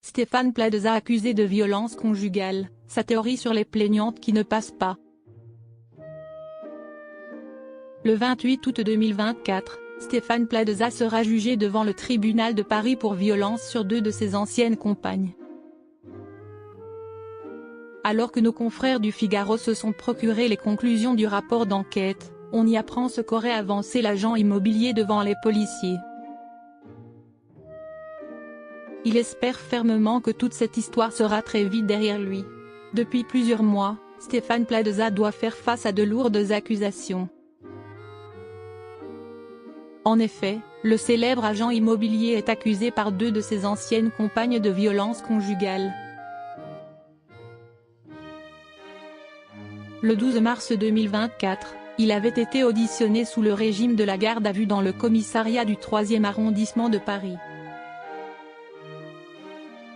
Stéphane Plaza accusé de violence conjugale, sa théorie sur les plaignantes qui ne passent pas. Le 28 août 2024, Stéphane Plaza sera jugé devant le tribunal de Paris pour violence sur deux de ses anciennes compagnes. Alors que nos confrères du Figaro se sont procuré les conclusions du rapport d'enquête, on y apprend ce qu'aurait avancé l'agent immobilier devant les policiers. Il espère fermement que toute cette histoire sera très vite derrière lui. Depuis plusieurs mois, Stéphane Plaza doit faire face à de lourdes accusations. En effet, le célèbre agent immobilier est accusé par deux de ses anciennes compagnes de violence conjugale. Le 12 mars 2024, il avait été auditionné sous le régime de la garde à vue dans le commissariat du 3e arrondissement de Paris.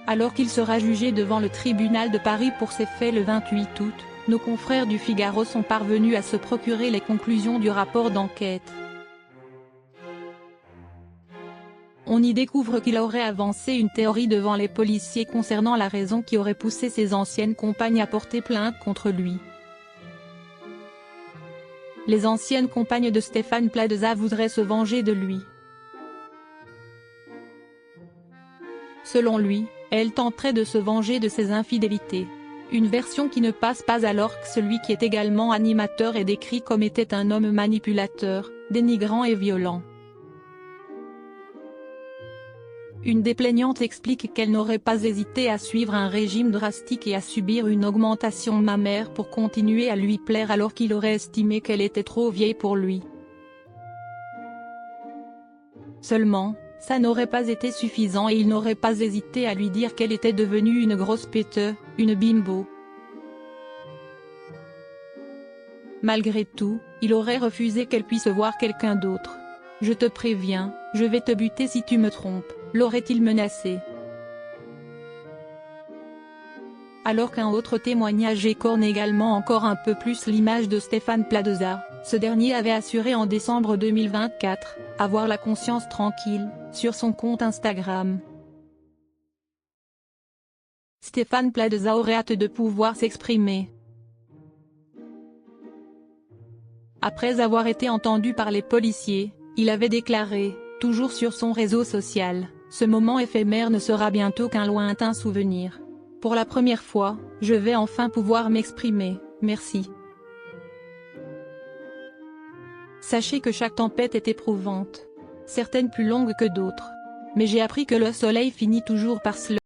Alors qu'il sera jugé devant le tribunal de Paris pour ces faits le 28 août, nos confrères du Figaro sont parvenus à se procurer les conclusions du rapport d'enquête. On y découvre qu'il aurait avancé une théorie devant les policiers concernant la raison qui aurait poussé ses anciennes compagnes à porter plainte contre lui. Les anciennes compagnes de Stéphane Plaza voudraient se venger de lui. Selon lui, elles tenteraient de se venger de ses infidélités. Une version qui ne passe pas alors que celui qui est également animateur est décrit comme était un homme manipulateur, dénigrant et violent. Une des plaignantes explique qu'elle n'aurait pas hésité à suivre un régime drastique et à subir une augmentation mammaire pour continuer à lui plaire alors qu'il aurait estimé qu'elle était trop vieille pour lui. Seulement, ça n'aurait pas été suffisant et il n'aurait pas hésité à lui dire qu'elle était devenue une grosse péteuse, une bimbo. Malgré tout, il aurait refusé qu'elle puisse voir quelqu'un d'autre. « Je te préviens, je vais te buter si tu me trompes », l'aurait-il menacé. Alors qu'un autre témoignage écorne également encore un peu plus l'image de Stéphane Plaza, ce dernier avait assuré en décembre 2024, avoir la conscience tranquille, sur son compte Instagram. Stéphane Plaza aurait hâte de pouvoir s'exprimer. Après avoir été entendu par les policiers, il avait déclaré, toujours sur son réseau social, « Ce moment éphémère ne sera bientôt qu'un lointain souvenir. Pour la première fois, je vais enfin pouvoir m'exprimer, merci. » Sachez que chaque tempête est éprouvante. Certaines plus longues que d'autres. Mais j'ai appris que le soleil finit toujours par se lever.